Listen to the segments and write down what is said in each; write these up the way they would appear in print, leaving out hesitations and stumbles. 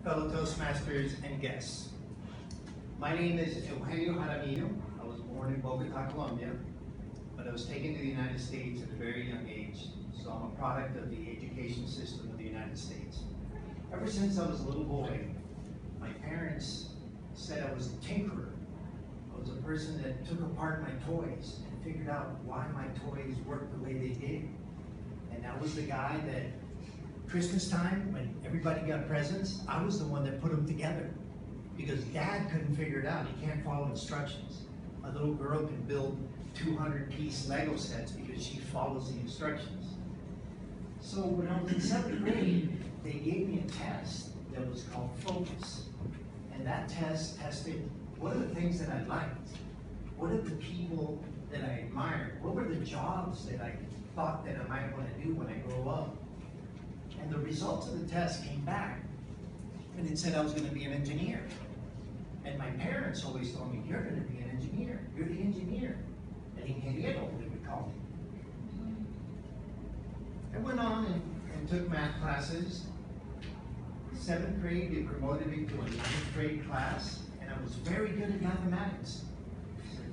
fellow Toastmasters and guests. My name is Eugenio Jaramillo. I was born in Bogota, Colombia, but I was taken to the United States at a very young age, so I'm a product of the education system of the United States. Ever since I was a little boy, my parents said I was a tinkerer. I was a person that took apart my toys and figured out why my toys worked the way they did. And I was the guy that Christmas time, when everybody got presents, I was the one that put them together because Dad couldn't figure it out. He can't follow instructions. A little girl can build 200-piece Lego sets because she follows the instructions. So when I was in 7th grade, they gave me a test that was called Focus. And that test tested what are the things that I liked? What are the people that I admired? What were the jobs that I thought that I might want to do when I grow up? And the results of the test came back, and it said I was going to be an engineer. And my parents always told me, you're going to be an engineer. You're the engineer. El ingeniero, they would call me. I went on and took math classes. 7th grade, they promoted me to a 9th grade class, and I was very good at mathematics. I said,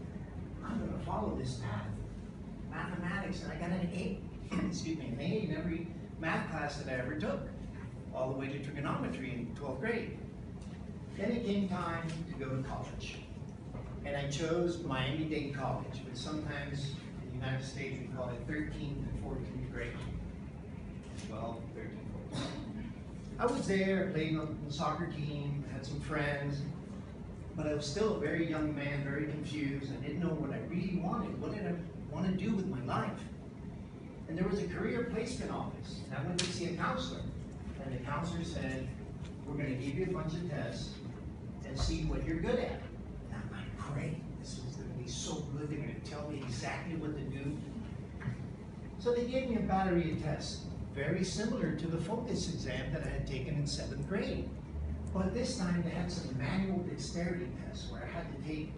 I'm going to follow this path. Mathematics, and I got an A, excuse me, an A in every math class that I ever took, all the way to trigonometry in 12th grade. Then it came time to go to college. And I chose Miami-Dade College, but sometimes in the United States we call it 13th and 14th grade. 12, 13, 14. I was there, played on the soccer team, had some friends, but I was still a very young man, very confused. I didn't know what I really wanted. What did I want to do with my life? And there was a career placement office, and I went to see a counselor. And the counselor said, we're going to give you a bunch of tests and see what you're good at. And I'm like, great, this is going to be so good. They're going to tell me exactly what to do. So they gave me a battery of tests, very similar to the Focus exam that I had taken in 7th grade. But this time they had some manual dexterity tests where I had to take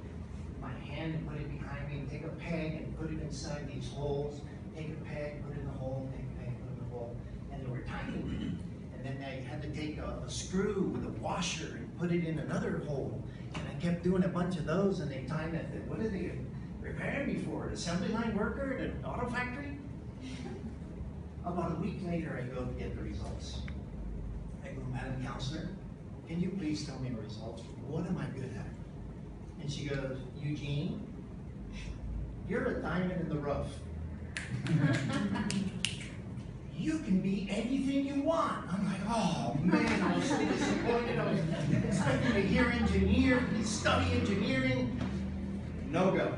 my hand and put it behind me, and take a peg and put it inside these holes, take a peg, put it in the hole, take a peg, put it in the hole, and they were timing me. And then I had to take a screw with a washer and put it in another hole. And I kept doing a bunch of those, and they timed it. What are they preparing me for? An assembly line worker at an auto factory? About a week later, I go to get the results. I go, Madam Counselor, can you please tell me the results? What am I good at? And she goes, Eugene, you're a diamond in the rough. You can be anything you want. I'm like, oh man, I was so disappointed. I was expecting to hear engineer, study engineering. No go.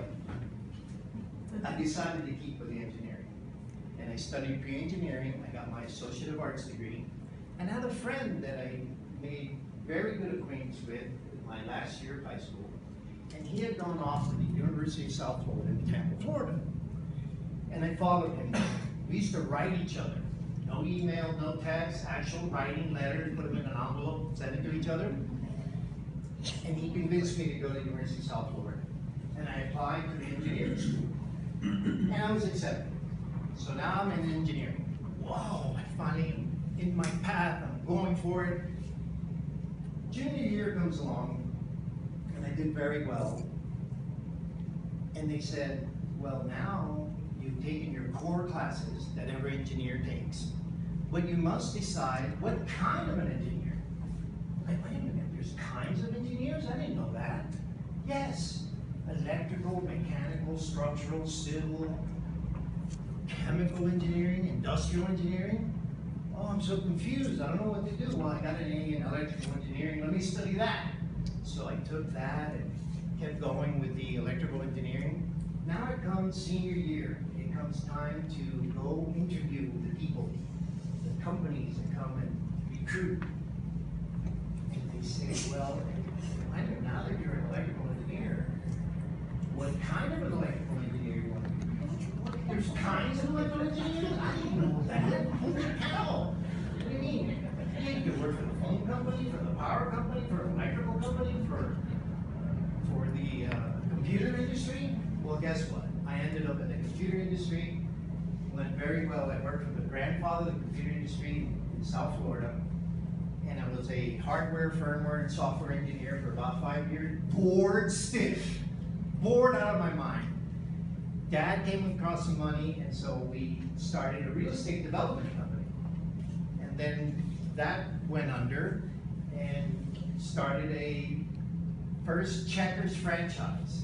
I decided to keep with the engineering. And I studied pre-engineering. I got my Associate of Arts degree. And I had a friend that I made very good acquaintance with in my last year of high school. And he had gone off to the University of South Florida in Tampa, Florida. And I followed him. We used to write each other. No email, no text, actual writing letters, put them in an envelope, send it to each other. And he convinced me to go to the University of South Florida. And I applied to the engineering school. And I was accepted. So now I'm in engineering. Whoa, I finally am in my path, I'm going for it. Junior year comes along, and I did very well. And they said, well, now you've taken your core classes that every engineer takes, but you must decide what kind of an engineer. Like, wait a minute, there's kinds of engineers? I didn't know that. Yes, electrical, mechanical, structural, civil, chemical engineering, industrial engineering. Oh, I'm so confused, I don't know what to do. Well, I got an A in electrical engineering, let me study that. So I took that and kept going with the electrical engineering. Now it comes senior year. It comes time to go interview the people, the companies that come and recruit. And they say, well, I know now that you're an electrical engineer, what kind of an electrical engineer you want to be? There's kinds of electrical engineers? I didn't know that. Holy cow. What do you mean? You can work for the phone company, for the power company, for an electrical company, for the computer industry? Well, guess what? I ended up in the computer industry. Went very well. I worked for the grandfather of the computer industry in South Florida. and I was a hardware, firmware, and software engineer for about 5 years. Bored stiff, bored out of my mind. Dad came across some money, and so we started a real estate development company. And then that went under, and started a first Checkers franchise.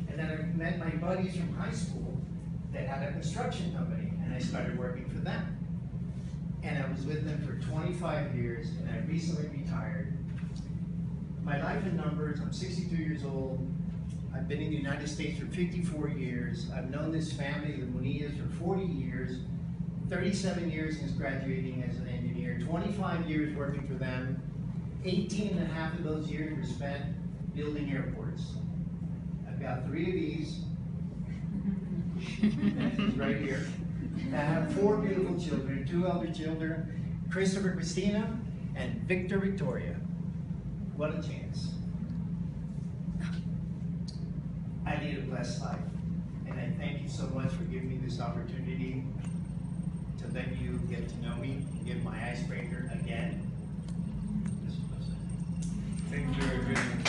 And then I met my buddies from high school that had a construction company, and I started working for them. And I was with them for 25 years, and I recently retired. My life in numbers, I'm 62 years old. I've been in the United States for 54 years. I've known this family, the Munillas, for 40 years, 37 years since graduating as an engineer, 25 years working for them. 18 and a half of those years were spent building airports. I've got 3 of these. This is right here. I have 4 beautiful children, 2 elder children, Christopher Christina and Victor Victoria. What a chance. I lead a blessed life, and I thank you so much for giving me this opportunity to let you get to know me and give my icebreaker again. Thank you very much.